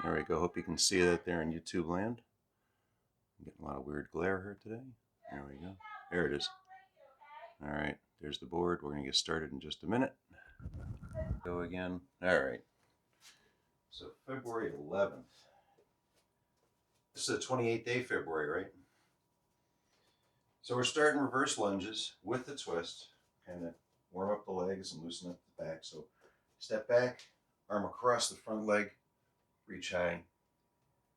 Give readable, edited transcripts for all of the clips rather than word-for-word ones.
There we go. Hope you can see that there in YouTube land. I'm getting a lot of weird glare here today. There we go. There it is. All right, there's the board. We're going to get started in just a minute. Go again. All right. So February 11th. This is a 28-day February, right? So we're starting reverse lunges with the twist. Kind of warm up the legs and loosen up the back. So step back, arm across the front leg, reach high.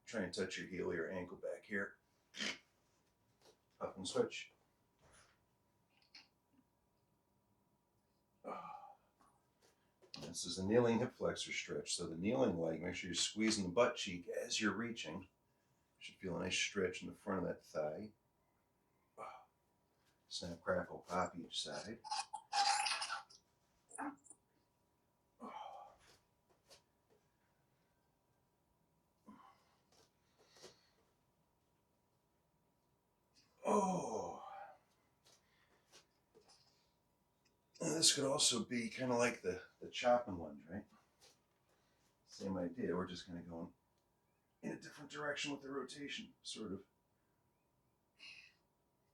Try and touch your heel or your ankle back here. Up and switch. This is a kneeling hip flexor stretch. So the kneeling leg, make sure you're squeezing the butt cheek as you're reaching. You should feel a nice stretch in the front of that thigh. Snap, crackle, pop each side. Oh. And this could also be kind of like the chopping lunge, right? Same idea. We're just kind of going in a different direction with the rotation, sort of.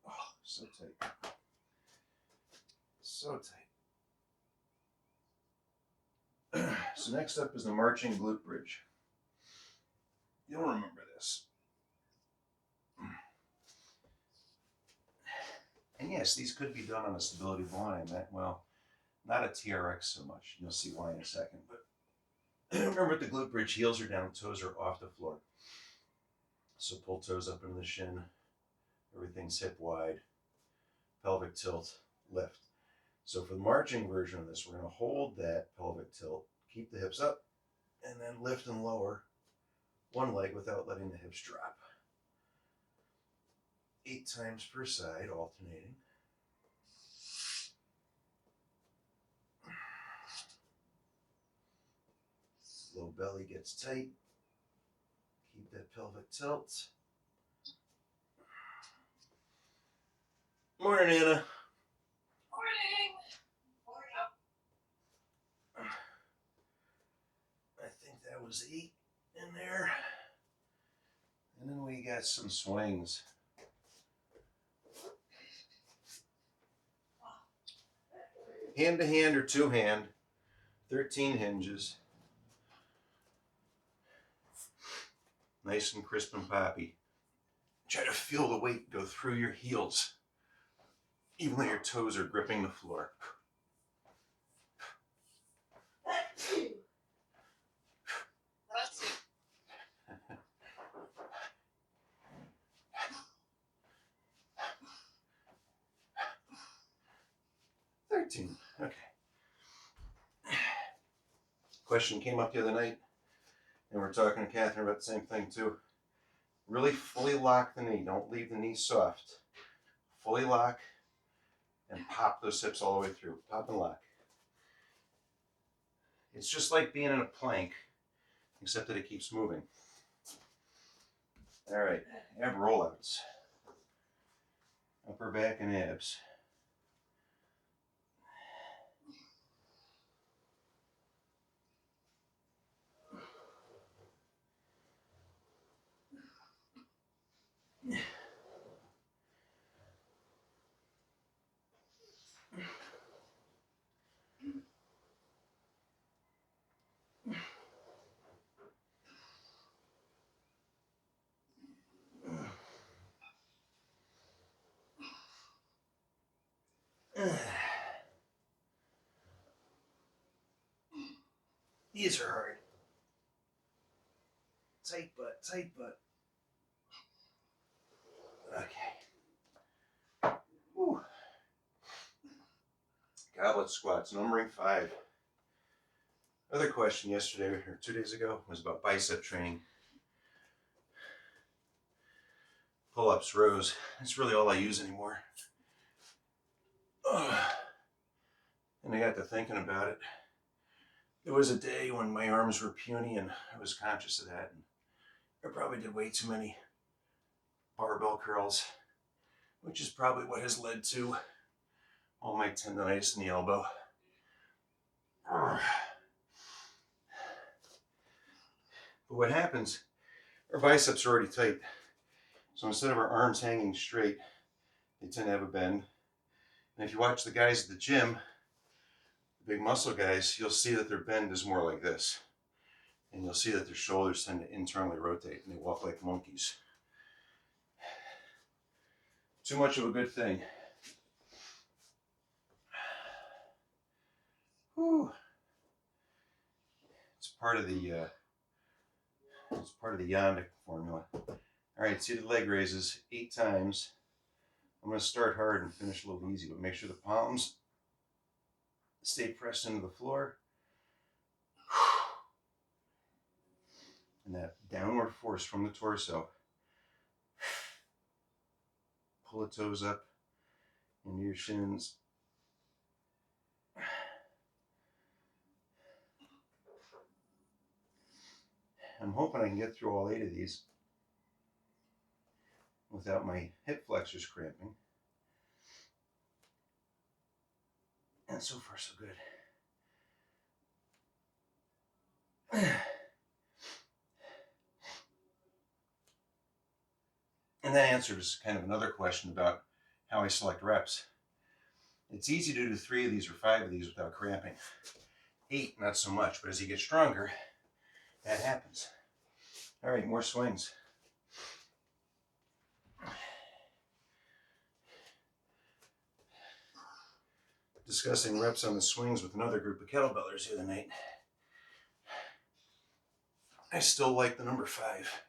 Oh, so tight. So tight. So next up is the marching glute bridge. You'll remember this. And yes, these could be done on a stability ball. Well, not a TRX so much. You'll see why in a second. But remember, with the glute bridge, heels are down, toes are off the floor. So pull toes up into the shin. Everything's hip wide. Pelvic tilt, lift. So for the marching version of this, we're going to hold that pelvic tilt, keep the hips up, and then lift and lower one leg without letting the hips drop. 8 times per side, alternating. Low belly gets tight. Keep that pelvic tilt. Morning, Anna. Morning. I think that was 8 in there. And then we got some swings. Hand to hand or two hand, 13 hinges. Nice and crisp and poppy. Try to feel the weight go through your heels, even though your toes are gripping the floor. Okay. Question came up the other night, and we're talking to Catherine about the same thing too. Really fully lock the knee. Don't leave the knee soft. Fully lock and pop those hips all the way through. Pop and lock. It's just like being in a plank, except that it keeps moving. All right, ab rollouts. Upper back and abs. These are hard. Tight butt, tight butt. Okay. Whew. Goblet squats, numbering 5. Other question yesterday or 2 days ago was about bicep training. Pull-ups, rows. That's really all I use anymore. And I got to thinking about it. There was a day when my arms were puny and I was conscious of that. And I probably did way too many barbell curls, which is probably what has led to all my tendonitis in the elbow. But But what happens, our biceps are already tight. So instead of our arms hanging straight, they tend to have a bend. And if you watch the guys at the gym, the big muscle guys, you'll see that their bend is more like this. And you'll see that their shoulders tend to internally rotate and they walk like monkeys. Too much of a good thing. Whew. It's part of the Yandic formula. All right, seated leg raises 8 times. I'm going to start hard and finish a little easy, but make sure the palms stay pressed into the floor. And that downward force from the torso. Pull the toes up into your shins. I'm hoping I can get through all 8 of these without my hip flexors cramping. And so far, so good. And that answers kind of another question about how I select reps. It's easy to do 3 of these or 5 of these without cramping. 8, not so much, but as you get stronger, that happens. All right, more swings. Discussing reps on the swings with another group of kettlebellers the other night. I still like the number 5.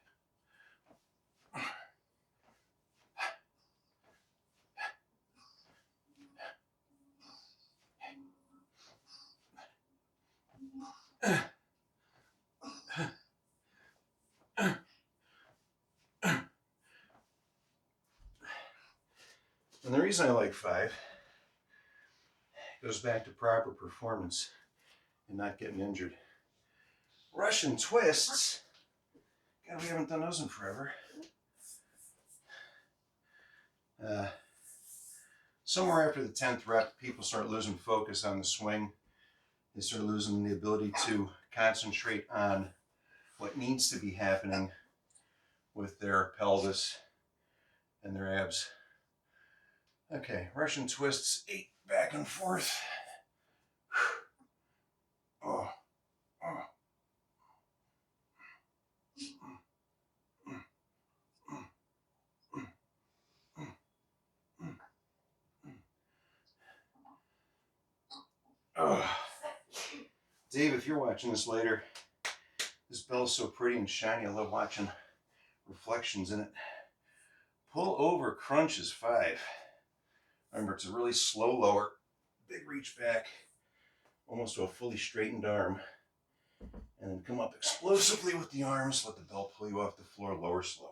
And the reason I like 5 goes back to proper performance and not getting injured. Russian twists. God, we haven't done those in forever. Somewhere after the 10th rep, people start losing focus on the swing. They start losing the ability to concentrate on what needs to be happening with their pelvis and their abs. Okay, Russian twists, 8 back and forth. Oh, oh. Oh. Dave, if you're watching this later, this bell's so pretty and shiny. I love watching reflections in it. Pull over crunch is 5. Remember, it's a really slow lower, big reach back, almost to a fully straightened arm. And then come up explosively with the arms, let the bell pull you off the floor, lower slow.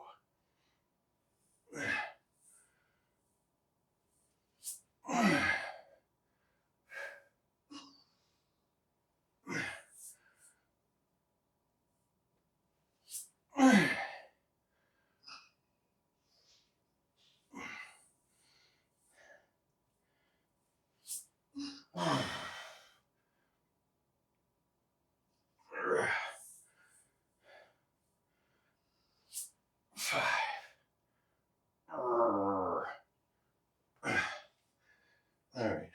All right.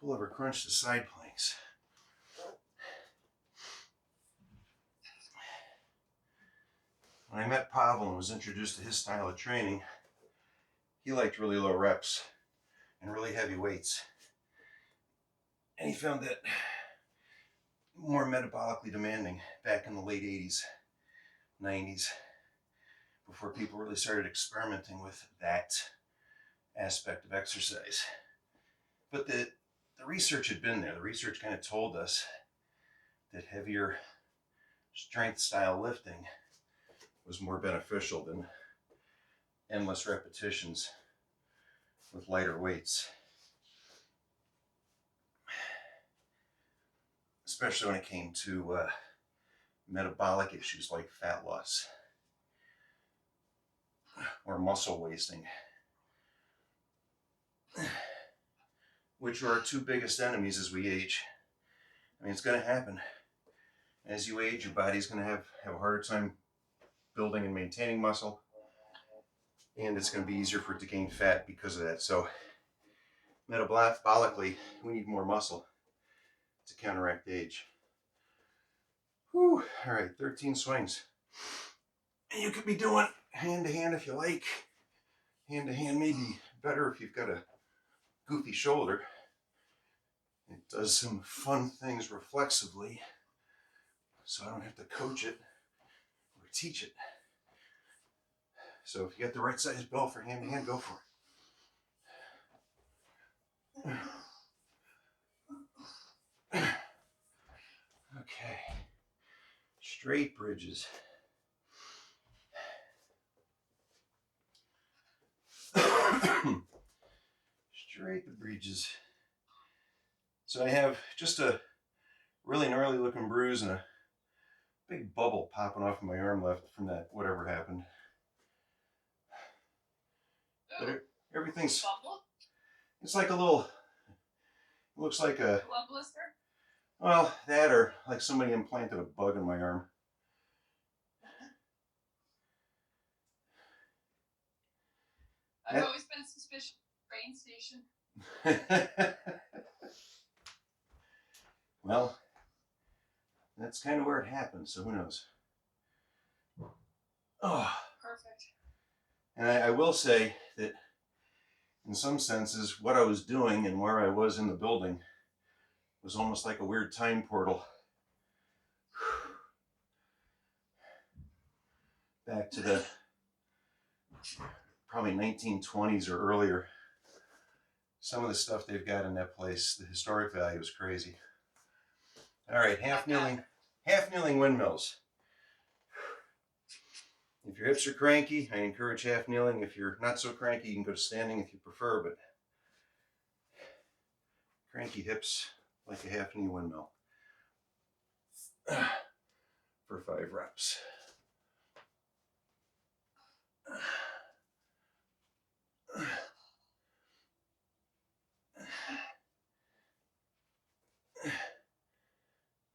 Pull over crunch to side planks. When I met Pavel and was introduced to his style of training, he liked really low reps and really heavy weights. And he found that more metabolically demanding back in the late 80s, 90s, before people really started experimenting with that aspect of exercise. But the research had been there. The research kind of told us that heavier strength style lifting was more beneficial than endless repetitions with lighter weights. Especially when it came to metabolic issues like fat loss or muscle wasting, which are our 2 biggest enemies as we age. I mean, it's going to happen. As you age, your body's going to have a harder time building and maintaining muscle, and it's going to be easier for it to gain fat because of that. So metabolically, we need more muscle to counteract age. Whew. All right, 13 swings. And you could be doing hand to hand if you like. Hand to hand may be better if you've got a goofy shoulder. It does some fun things reflexively, so I don't have to coach it or teach it. So if you got the right size bell for hand to hand, go for it. Okay, straight bridges. Straight the bridges. So I have just a really gnarly looking bruise and a big bubble popping off of my arm left from that whatever happened. But everything's, it's like a little, it looks like a blood blister? Well, that or like somebody implanted a bug in my arm. I've always been suspicious of the train station. Well, that's kind of where it happened, so who knows? Oh. Perfect. And I will say that in some senses, what I was doing and where I was in the building was almost like a weird time portal. Back to the probably 1920s or earlier. Some of the stuff they've got in that place, the historic value is crazy. All right, half kneeling windmills. If your hips are cranky, I encourage half kneeling. If you're not so cranky, you can go to standing if you prefer, but cranky hips like a half knee windmill for 5 reps.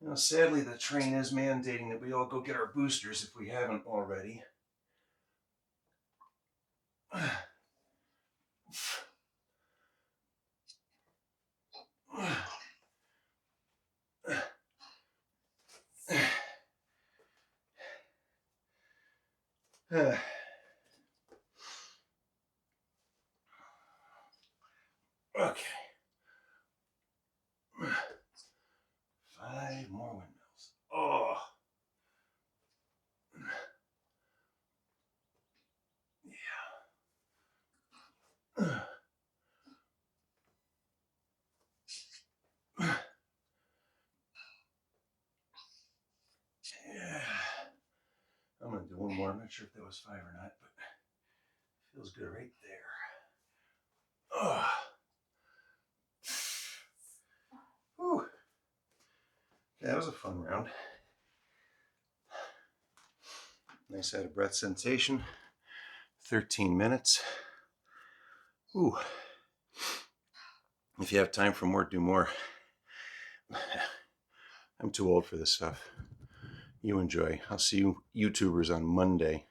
You know, sadly, the train is mandating that we all go get our boosters if we haven't already. Okay. 5 more windmills. Oh. Yeah. Yeah. I'm going to do one more. I'm not sure if that was 5 or not, but it feels good right there. Oh. Whew. That was a fun round. Nice out of breath sensation. 13 minutes. Ooh. If you have time for more, do more. I'm too old for this stuff. You enjoy. I'll see you YouTubers on Monday.